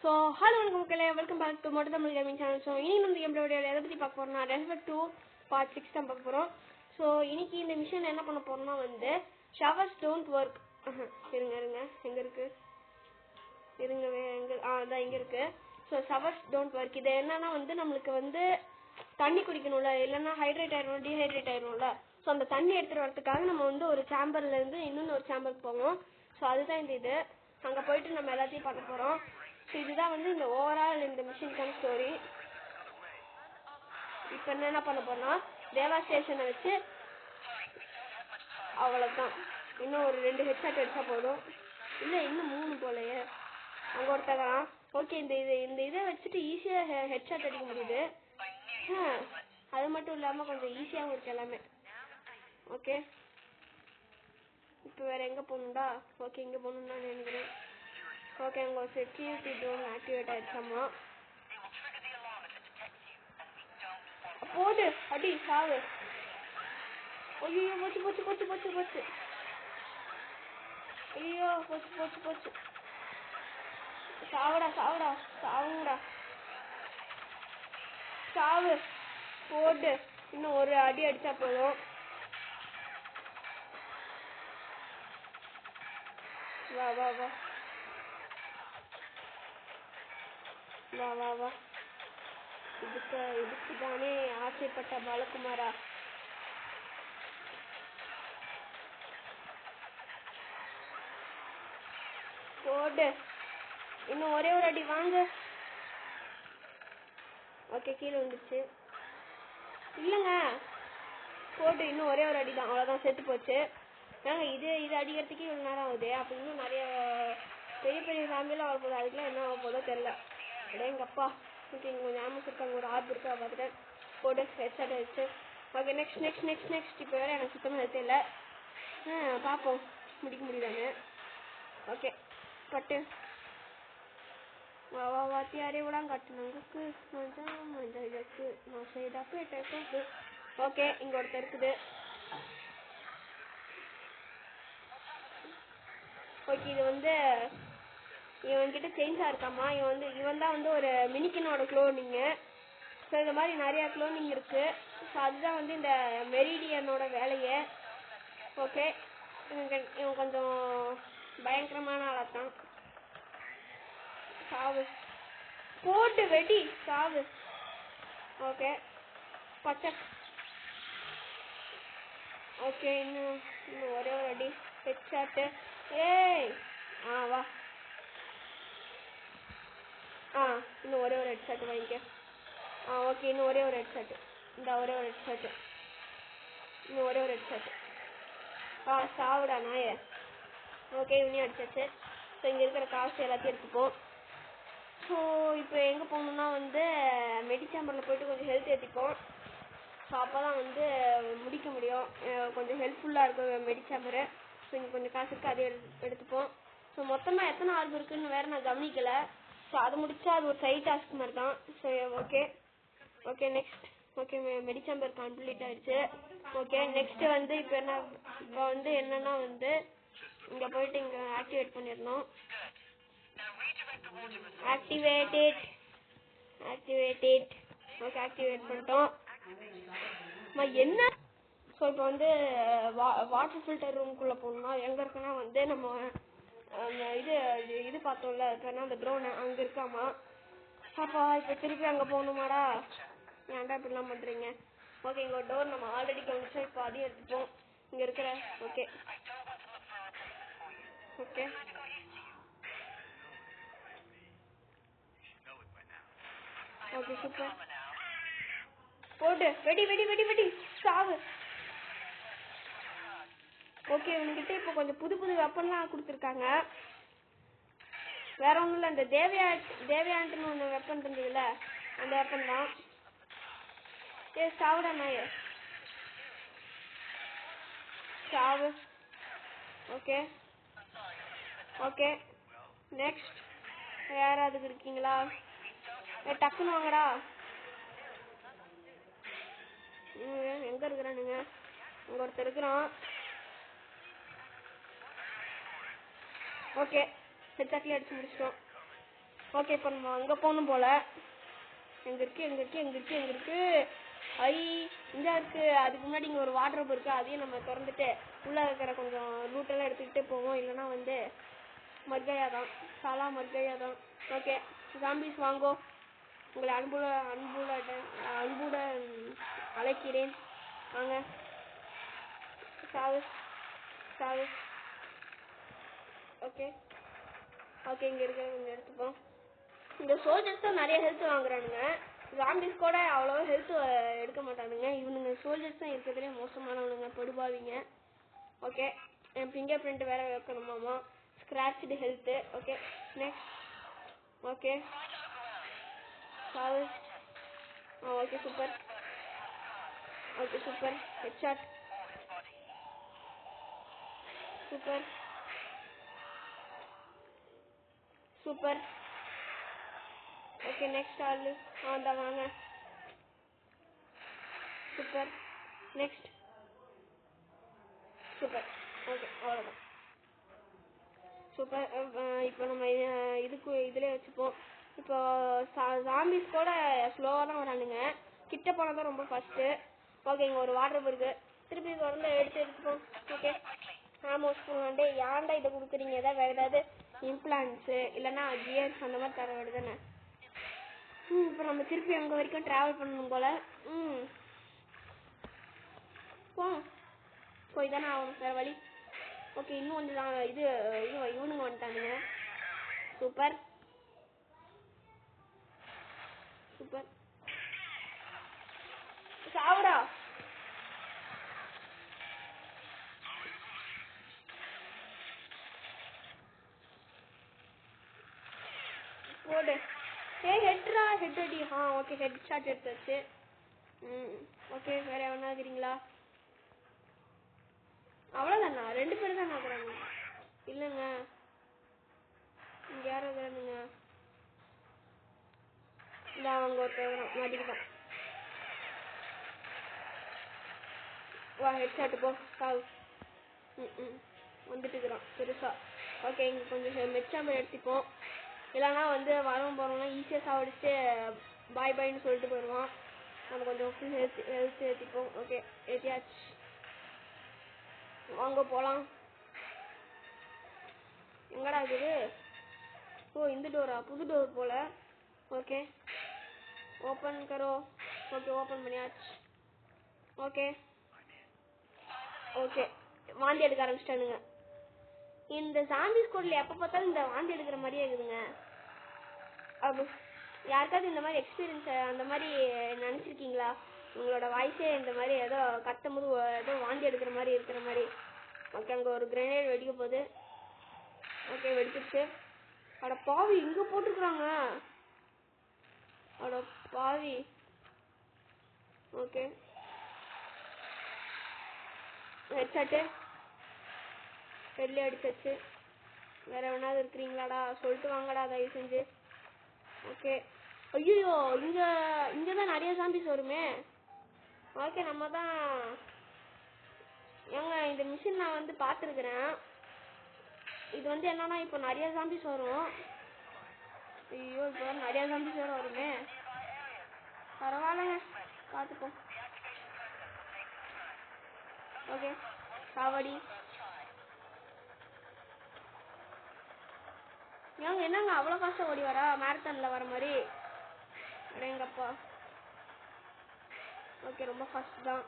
So hello வணக்கம் மக்களே, welcome back to Moto Tamil gaming channel. So இன்னைக்கு வந்து கேம் வீடியோவில் எதை பற்றி பார்க்க போகிறோம்னா ரெஸ்பெக்ட் 2 பார்ட் 6 தான் பார்க்க போகிறோம். ஸோ இன்னைக்கு இந்த மிஷன் என்ன பண்ண போகிறோம்னா வந்து ஷவர்ஸ் டோன்ட் ஒர்க். இருங்க எங்கே இருக்குது அதான் இங்கே இருக்குது. ஸோ ஷவர்ஸ் டோன்ட் ஒர்க் இது என்னன்னா வந்து நம்மளுக்கு வந்து தண்ணி குடிக்கணும்ல, இல்லைன்னா ஹைட்ரேட் ஆயிடும், டீஹைட்ரேட் ஆயிடும்ல. ஸோ அந்த தண்ணி எடுத்துகிட்டு வரதுக்காக நம்ம வந்து ஒரு சேம்பர்லேருந்து இன்னொன்று ஒரு சேம்பருக்கு போவோம். ஸோ அதுதான் இது அங்கே போயிட்டு நம்ம எல்லாத்தையும் பார்க்க போகிறோம். ஸோ இதுதான் வந்து இந்த ஓவரால் இந்த மிஷினுக்கான ஸ்டோரி. இப்போ என்ன பண்ண போறோம்னா தேவா ஸ்டேஷனை வச்சு அவ்வளோதான். இன்னும் ஒரு 2 ஹெட்ஷாட் அடிச்சா போதும். இல்லை இன்னும் 3 போலையே, அங்கே ஒருத்தகலாம். ஓகே, இந்த இதை வச்சுட்டு ஈஸியாக ஹெட்ஷாட் அடிக்க முடியுது. அது மட்டும் இல்லாமல் கொஞ்சம் ஈஸியாகவும் இருக்கு எல்லாமே. ஓகே, இப்போ வேறு எங்கே போகணுண்டா? ஓகே, இங்கே போகணுன்னு தான் நினைக்கிறேன். ஓகே, உங்கள் செக்யூரிட்டி டோன் ஆக்டிவேட் ஆகிடுச்சாமா. போடு அடி சாவு. ஐயோ போச்சு போச்சு போச்சு போச்சு போச்சு. ஐயோ போச்சு போச்சு போச்சு. சாவுடா சாவுடா சாவுடா சாவு. போடு, இன்னும் ஒரு அடி அடிச்சா போதும். வா வா வா வா வா வா. இதுக்கு தானே ஆசைப்பட்ட பாலகுமாரா. போடு, இன்னும் ஒரே ஒரு அடி வாங்க. ஓகே, கீழே வந்துருச்சு. இல்லைங்க, போட்டு இன்னும் ஒரே ஒரு அடி தான், அவ்வளோதான், செத்து போச்சு. நாங்கள் இது அடிக்கிறதுக்கு இவ்வளோ நேரம் ஆகுது. அப்போ இன்னும் நிறைய பெரிய பெரிய ஃபேமிலியெலாம் ஆக போகுது. அதுக்கெலாம் என்ன ஆக போதோ தெரில. அப்படியே எங்கள் அப்பா ஓகே, இங்கே கொஞ்சம் ஞாபகம் இருக்காங்க, ஒரு ஆர்ட் இருக்கா பார்த்துட்டேன். போட்டு ஹெட்ஷாட் ஆயிடுச்சு. ஓகே, நெக்ஸ்ட் இப்போ வேறு எனக்கு சுத்தமாக ஹெல்த் இல்லை. பார்ப்போம் முடிக்க முடியுதானே. ஓகே பட்டு வா வா வாத்தியாரே விடாங்க கட்டுனங்குக்கு மஞ்சளுக்கு நான் செய்தா பேட்டை. ஓகே, இங்கே ஒருத்தர் இருக்குது. ஓகே, இது வந்து இவன்கிட்ட சேஞ்சாக இருக்காமா. இவன் தான் வந்து ஒரு மினிக்கினோட க்ளோனிங்கு. ஸோ இந்த மாதிரி நிறையா க்ளோனிங் இருக்குது. ஸோ அதுதான் வந்து இந்த மெரிடியனோட வேலையை. ஓகே, இவன் கொஞ்சம் பயங்கரமான ஆளாத்தான். சாவு, போட்டு வெடி சாவு. ஓகே பச்சை. ஓகே, இன்னும் ஒரே ஒரு அடி ஹெட்ஷாட்டு. ஏய் வா. இன்னும் ஒரே ஒரு ஹெட்ஷாட்டு வாங்கிக்க. ஓகே, இன்னும் ஒரே ஒரு ஹெட்ஷாட்டு. ஒரே ஒரு ஹெட்ஷாட்டு, இன்னும் ஒரே ஒரு ஹெட்ஷாட்டு. சாவுடா நாயே. ஓகே, இவனையும் அடிச்சாச்சு. ஸோ இங்கே இருக்கிற காசு எல்லாத்தையும் எடுத்துப்போம். ஸோ இப்போ எங்கே போகணுன்னா வந்து மெடிச்சேம்பரில் போய்ட்டு கொஞ்சம் ஹெல்த் ஏற்றிப்போம். ஸோ அப்போ தான் வந்து முடிக்க முடியும். கொஞ்சம் ஹெல்ப்ஃபுல்லாக இருக்கும் மெடிச்சேம்பரு. ஸோ இங்கே கொஞ்சம் காசு இருக்குது, அதை எடுத்துப்போம். ஸோ மொத்தமாக எத்தனை ஆர்பு இருக்குதுன்னு வேறு நான் கவனிக்கலை. ஸோ அது முடிச்சா அது ஒரு சைட் டாஸ்க் மாதிரி தான். So okay next. Okay, medichamber complete ஆகிடுச்சு. ஓகே, நெக்ஸ்ட்டு வந்து இப்போ வந்து என்னென்னா வந்து இங்கே போயிட்டு இங்கே ஆக்டிவேட் பண்ணிடணும். ஆக்டிவேட் ஓகே, ஆக்டிவேட் பண்ணிட்டோம். என்ன. ஸோ இப்போ வந்து வாட்டர் ஃபில்டர் ரூம்குள்ளே போகணும்னா எங்கே இருக்குன்னா வந்து நம்ம இது பார்த்தோம்ல, அந்த ட்ரோனை அங்கே இருக்காமா. அப்பா இப்போ திருப்பி அங்கே போகணுமாடா, ஏன்டா இப்படிலாம் பண்ணுறீங்க. ஓகே, இங்கே ஒரு டோர் நம்ம ஆல்ரெடி கவனிச்சோம். இப்போ அதையும் எடுத்துப்போம் இங்கே இருக்கிற. Okay super. போட்டு வெடி சாவு. ஓகே, இவன்கிட்ட இப்போ கொஞ்சம் புது வெப்பன்லாம் கொடுத்துருக்காங்க. வேற ஒன்றும் இல்லை, இந்த தேவையான்ட்டுன்னு ஒன்று வெப்பன் இருந்ததுல, அந்த வெப்பன் தான். சாவுடா நாயே சாவு. Okay next. யாராவது இருக்கீங்களா? டக்குன்னு வாங்கடா. எங்கே இருக்கிறானுங்க? அங்கே ஒருத்தர் இருக்கிறான். ஓகே, ஹெட்ஷாட்லேயே அடிச்சு முடிச்சிட்டோம். ஓகே இப்போ நம்ம அங்கே போகணும் போல. எங்கே இருக்கு ஐ இங்கே இருக்குது. அதுக்கு முன்னாடி இங்கே ஒரு வாட்ரோப் இருக்குது, அதையும் நம்ம திறந்துட்டு உள்ளே இருக்கிற கொஞ்சம் லூட்டெல்லாம் எடுத்துக்கிட்டே போவோம். இல்லைனா வந்து மர்கையா தான், சாலா மர்கையா தான். ஓகே ஜாம்பிஸ் வாங்கோ, உங்களை அன்புடன் அழைக்கிறேன். வாங்க. சாவு. ஓகே இங்கே இருக்க கொஞ்சம் எடுத்துப்போம். இந்த சோல்ஜர்ஸ் தான் நிறைய ஹெல்த் வாங்குறானுங்க. ஜாம்பிஸ் கூட அவ்வளோவா ஹெல்த் எடுக்க மாட்டானுங்க. இவனுங்க சோல்ஜர்ஸ் தான் இருக்கிறதுலே மோசமானவனுங்க, படுபாவிங்க. ஓகே என் ஃபிங்கர் பிரிண்ட் வேற வைக்கணுமாமா. ஸ்க்ராட்ச்டு ஹெல்த்து. Okay next. ஓகே சாவு. Okay super. Headshot. Super. Okay next ஆளு தான் வாங்க. சூப்பர். நெக்ஸ்ட். சூப்பர். ஓகே அவ்வளோதான். சூப்பர். இப்போ நம்ம இதிலே வச்சுப்போம். இப்போ ஜாம்பிஸ் கூட ஸ்லோவாக தான் வரானுங்க, கிட்ட போனால் தான் ரொம்ப ஃபஸ்ட்டு. ஓகே இங்கே ஒரு வாட்டர் இருக்கு, திருப்பி தொடர்ந்து எடுத்துப்போம். ஓகே ஆமோஸ்டே ஏன்டா இதை கொடுக்குறீங்க? வேறு ஏதாவது இம்ப்ளான்ஸு இல்லைன்னா கியர்ஸ் அந்த மாதிரி தர வேறு தானே. இப்போ நம்ம திருப்பி அங்கே வரைக்கும் ட்ராவல் பண்ணணும் போல். போய் தானே ஆகணும், வேறு வழி. ஓகே இன்னும் கொஞ்சம் இவனுங்க வந்துட்டானுங்க. சூப்பர். சாவுடா. போடு. ஹெட் அடி. ஓகே ஹெட் ஷாட் எடுத்தாச்சு. ஓகே வேற எவனா இருக்கிறீங்களா? அவ்வளோதாண்ணா, 2 பேர் தான் இருக்கிறாங்க. இல்லைங்க இங்கே யாரும் இருக்கிறானுங்க. இந்த அவங்க ஒருத்தர் மாட்டிக்கிட்டான். வா ஹெட் ஷாட்டு போ சாவு. வந்துட்டு இருக்கிறான் பெருசா. ஓகே இங்கே கொஞ்சம் மெச்சாம்பல் எடுத்துப்போம். இல்லைனா வந்து வரவும் போகிறோம்னா ஈஸியாக சாவடிச்சுட்டு பாய் பாய்ன்னு சொல்லிட்டு போயிடுவான். நம்ம கொஞ்சம் ஃபுல் ஹெல்த் ஏற்றிப்போம். ஓகே ஏற்றியாச்சு, வாங்க போகலாம். எங்கடா இருக்குது? இந்த டோரா? புது டோர் போல். ஓகே ஓப்பன் கரோ. ஓகே ஓப்பன் பண்ணியாச்சு. ஓகே வாந்தி எடுக்க ஆரம்பிச்சிட்டானுங்க. இந்த ஜாம்பிஸ் ஸ்குவாட்ல எப்போ பார்த்தாலும் இந்த வாந்தி எடுக்கிற மாதிரியே இருக்குதுங்க. யாருக்காவது இந்த மாதிரி எக்ஸ்பீரியன்ஸ் அந்த மாதிரி நினச்சிருக்கீங்களா? உங்களோட வாய்ஸே இந்த மாதிரி ஏதோ கத்தும் போது ஏதோ வாந்தி எடுக்கிற மாதிரி இருக்கிற மாதிரி. ஓகே அங்கே ஒரு கிரனேட் வெடிக்க போகுது. ஓகே வெடிச்சிருச்சு. அட பாவி இங்கே போட்டுருக்குறாங்க. அட பாவி. ஓகே ஹெட்ஷாட்டு வெளியே அடிச்சாச்சு. வேற எவனாவது இருக்கிறீங்களாடா? சொல்லிட்டு வாங்கடா தயவு செஞ்சு. ஓகே ஐயோ இங்கே தான் நிறைய ஜாம்பிஸ் வருமே. ஓகே நம்ம தான் ஏங்க இந்த மிஷின் நான் வந்து பார்த்துருக்குறேன். இது வந்து என்னன்னா இப்போ நிறைய ஜாம்பிஸ் வரும். ஐயோ இப்போ நிறைய ஜாம்பிஸ் வேறு வருமே. பரவாயில்லைங்க பார்த்துப்போம். ஓகே சாவடி. ஏங்க என்னங்க அவ்வளோ ஃபாஸ்ட்டாக ஓடி வரா? மேரத்தானில் வர மாதிரி. அடேங்கப்பா. ஓகே ரொம்ப ஃபாஸ்ட் தான்.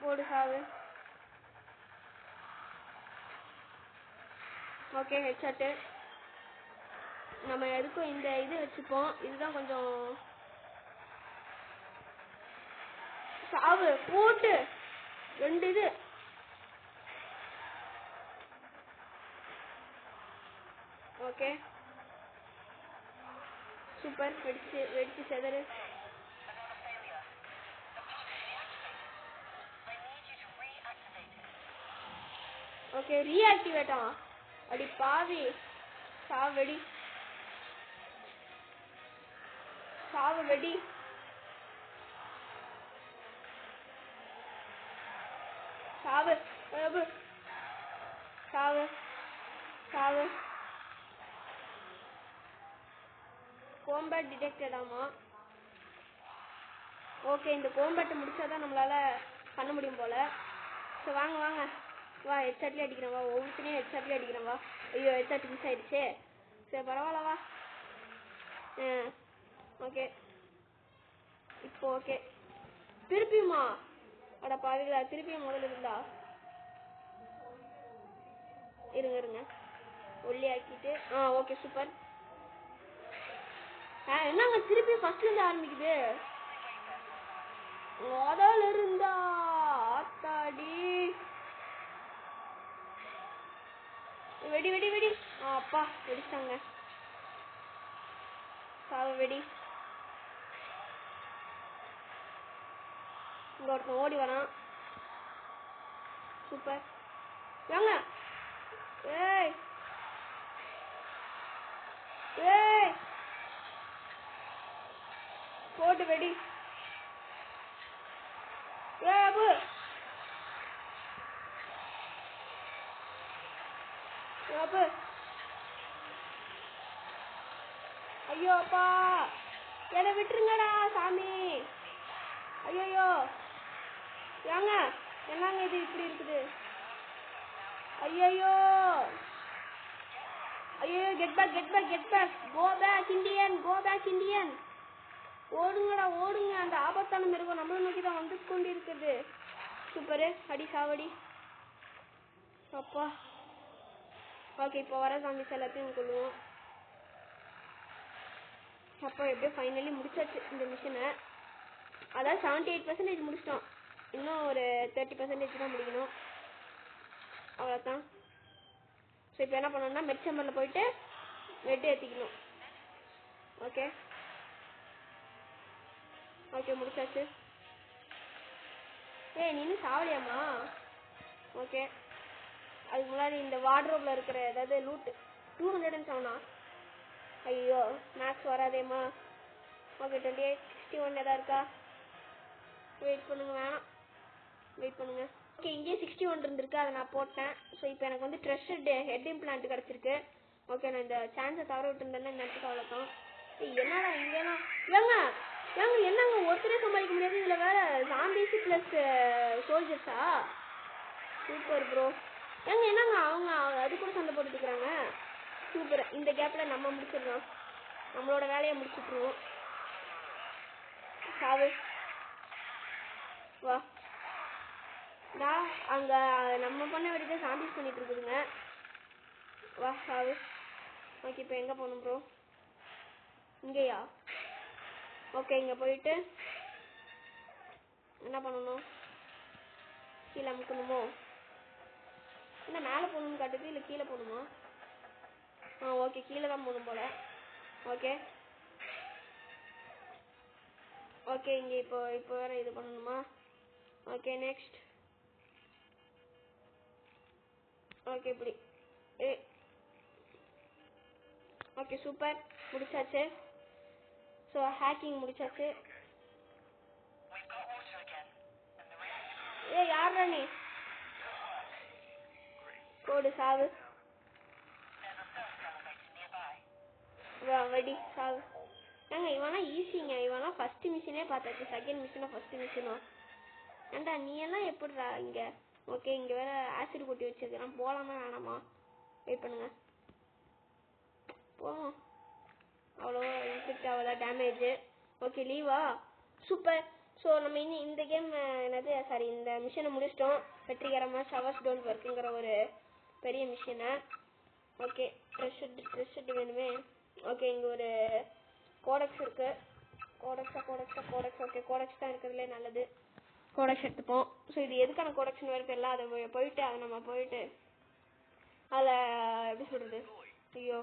போடு சாவு. Okay headshot. நம்ம எதுக்கும் இந்த இது வச்சுப்போம். இதுதான் கொஞ்சம் சாவு. போட்டு 2 இது. Okay super. வெடிச்சு செதறு. ஓகே ரீஆக்டிவேட்டா? அடி பாவி. சாவு வெடி. சாவு வெடி. சாவு சாவு. சாவு. கோம்பேட் டிடெக்டட் ஆமா. ஓகே இந்த கோம்பேட்டை முடிச்சாதான் நம்மளால பண்ண முடியும் போல. ஸோ வாங்க வாங்க வா, ஹெட்ஷாட்லேயே அடிக்கிறேன் வா, ஒவ்வொருத்தனையும் ஹெட்ஷாட்லேயே அடிக்கிறேன் வா. ஐயோ ஹெட்ஷாட் மிஸ் ஆயிடுச்சு. சரி பரவாயில்ல வா. ஓகே இப்போ ஓகே. திருப்பியுமா? அட பாருங்களா, திருப்பியும் முதல்ல இருந்தா இருங்க இருங்க ஒல்லி ஆக்கிட்டு. Okay super. என்னங்க திருப்பி ஃபர்ஸ்ட்ல இருந்து ஆரம்பிக்குது? முதல்ல இருந்தா ஆத்தாடி. வெடி வெடி வெடி. அப்பா வெடிச்சாங்க. சாவ வெடி. இங்க ஒருத்தன் ஓடி வரான். சூப்பர். வாங்க. ஏய் ஏய் போட்டு வெடி. அபு அபு. ஐயோ அப்பா என்னை விட்டுருங்கடா சாமி. ஐயோ ஏங்க என்னங்க இது இப்படி இருக்குது? ஐயோ ஐயோ get back get back get back. Go back Indian go back Indian. ஓடுங்கடா ஓடுங்க, அந்த ஆபத்தான மிருகம் நம்மளை நோக்கி தான் வந்து கொண்டு இருக்குது. சூப்பரு. அடி சாவடி. அப்பா ஓகே இப்போ வர ஜாம்பிஸ் எல்லாத்தையும் கொள்ளுவோம். அப்போ எப்படியோ ஃபைனலி முடிச்சாச்சு இந்த மிஷனை. அதாவது 78% முடிச்சிட்டோம். இன்னும் ஒரு 30% தான் முடிக்கணும். அவ்வளோதான். ஸோ இப்போ என்ன பண்ணணும்னா மெட் சேம்பரில் போயிட்டு வெட்டு ஏற்றிக்கணும். ஓகே ஓகே முடிச்சாச்சு. நீ இன்னும் சாவலியாம்மா? ஓகே அதுக்கு முன்னாடி இந்த வார்ட்ரோப்ல இருக்கிற ஏதாவது லூட் 207. ஐயோ மேக்ஸ் வராதேம்மா. ஓகே 28 61 எதாவது இருக்கா? வெயிட் பண்ணுங்க, வேணாம் வெயிட் பண்ணுங்க. ஓகே இங்கேயே 61 இருந்திருக்கு, அதை நான் போட்டேன். ஸோ இப்போ எனக்கு வந்து ட்ரெஸ்ட் ஹெட் இம்ப்ளான்ட் கிடச்சிருக்கு. ஓகே நான் இந்த சான்ஸை தவற விட்டுருந்தேன்னா இந்த இடத்துக்கு அவ்வளோதான். என்னடா இங்கேலாம் ஏங்க ஏங்க என்னங்க ஒருத்தரே சமாளிக்க முடியாது, இதில் வேற ஜாம்பிஸ் ப்ளஸ் சோல்ஜர்ஸா? Super bro. ஏங்க என்னங்க அவங்க அது கூட சண்டை போட்டுக்கிறாங்க. சூப்பர். இந்த கேப்பில் நம்ம முடிச்சிடலாம், நம்மளோட வேலையை முடிச்சுட்ருவோம். சாவு வா. அங்கே நம்ம பண்ண வரைக்கும் சாம்பிஸ் பண்ணிட்டு இருக்குதுங்க. வா சாவு. ஓகே இப்போ எங்கே போகணும் ப்ரோ? இங்கேயா? ஓகே இங்கே போயிட்டு என்ன பண்ணணும்? கீழே அமுக்கணுமோ? என்ன மேலே போகணும்னு காட்டுது, இல்லை கீழே போகணுமா? ஓகே கீழே தான் போகணும் போல. ஓகே ஓகே இங்கே இப்போ வேறு இது பண்ணணுமா? Okay next. ஓகே இப்படி. ஓகே சூப்பர் முடிச்சாச்சு. ஸோ ஹேக்கிங் முடிச்சாச்சு. யாரா நீ? கோடு சாவு. வெடி சாவு. ஏங்க இவனா ஈஸிங்க, இவனா ஃபர்ஸ்ட் மிஷினே பார்த்தாச்சு, செகண்ட் மிஷினா ஃபர்ஸ்ட் மிஷினா? ஏண்டா நீ எல்லாம் எப்படிடா இங்கே? ஓகே இங்கே வேற ஆசிட் கொட்டி வச்சிருக்கிறேன், போகலாமா வேணாமா? வெயிட் பண்ணுங்க போவோம். அவ்வளோ இன்ஃபெக்ட் ஆகாதா டேமேஜ்? ஓகே லீவா? சூப்பர். ஸோ நம்ம இந்த கேம் என்னது சாரி இந்த மிஷனை முடிச்சிட்டோம் வெற்றிகரமாக. ஷவர்ஸ் டோன்ட் ஒர்க்குங்கிற ஒரு பெரிய மிஷனை. ஓகே ட்ரெஸ் வேணுமே. ஓகே இங்கே ஒரு கோடெக்ஸ் இருக்கு. கோடெக்ஸ் ஓகே கோடெக்ஸ் தான் இருக்கிறதுலே நல்லது. கோடெக்ஸ் எடுத்துப்போம். ஸோ இது எதுக்கான கோடெக்ஸ்னு வேறு தெரியல, அதை போயிட்டு அதை நம்ம போயிட்டு அதில் எப்படி சொல்கிறது, ஐயோ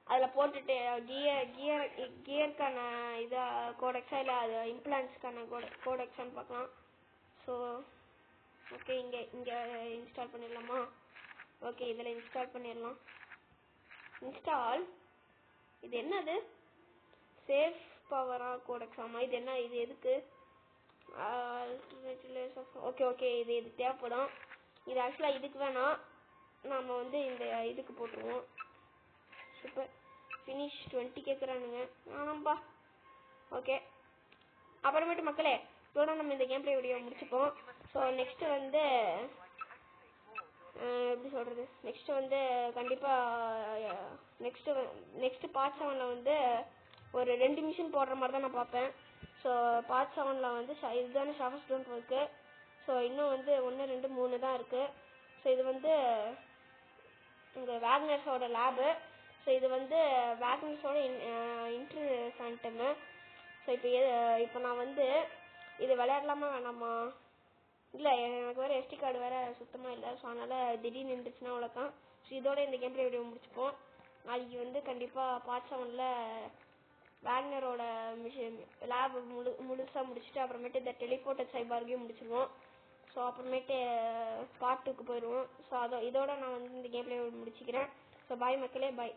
அதில் போட்டுட்டு கியருக்கான இதாக கோடெக்ஸா இல்லை அது இம்ப்ளான்ட்ஸ்க்கான கோடெக்ஸான்னு பார்க்கலாம். ஸோ ஓகே இங்கே இன்ஸ்டால் பண்ணிடலாமா? ஓகே இதில் இன்ஸ்டால் பண்ணிடலாம். இன்ஸ்டால். இது என்னது? சேஃப் பவரா கோடெக்ஸ்? ஆமாம் இது என்ன, இது எதுக்கு? ஓகே இது தேவைப்படும். இது ஆக்சுவலாக இதுக்கு வேணாம், நாம் வந்து இந்த இதுக்கு போட்டுருவோம். சூப்பர். ஃபினிஷ் 20 கேட்குறானுங்க. ஆமாம்பா. ஓகே, அப்புறமேட்டு மக்களே இதோட நம்ம இந்த கேம் பிளே வீடியோ முடிச்சுப்போம். ஸோ நெக்ஸ்ட்டு வந்து எப்படி சொல்கிறது, நெக்ஸ்ட்டு வந்து கண்டிப்பாக நெக்ஸ்ட்டு பார்ட் 7ல் வந்து ஒரு 2 மிஷன் போடுற மாதிரி தான் நான் பார்ப்பேன். ஸோ பார்ட் 7ல் வந்து இதுதானே ஷாஃபர்ஸ் டோன் இருக்குது. ஸோ இன்னும் வந்து 1 2 3 தான் இருக்குது. ஸோ இது வந்து இங்கே வேக்னர்ஸோட லேபு. ஸோ இது வந்து வேக்னர்ஸோட இன்ட்ரு சாண்டமு. ஸோ இப்போ நான் வந்து இது விளையாடலாமா வேணாமா? இல்லை, எனக்கு வேறு எஸ்டி கார்டு வேறு சுத்தமாக இல்லை. ஸோ அதனால் திடீர்னு நின்றுச்சுன்னா அவ்வளோதான். ஸோ இதோட இந்த கேம் பிளே வீடியோ முடிச்சுப்போம். நாளைக்கு வந்து கண்டிப்பாக பார்ட் 7ல் வேக்னரோட மிஷின் லேப் முழுசாக முடிச்சுட்டு அப்புறமேட்டு இந்த டெலிபோர்ட்டட் சைபார்கையும் முடிச்சிருவோம். ஸோ அப்புறமேட்டு பார்ட் 2க்கு போயிடுவோம். ஸோ இதோட நான் வந்து இந்த கேம் பிளே முடிச்சுக்கிறேன். ஸோ பாய் மக்களே, பாய்.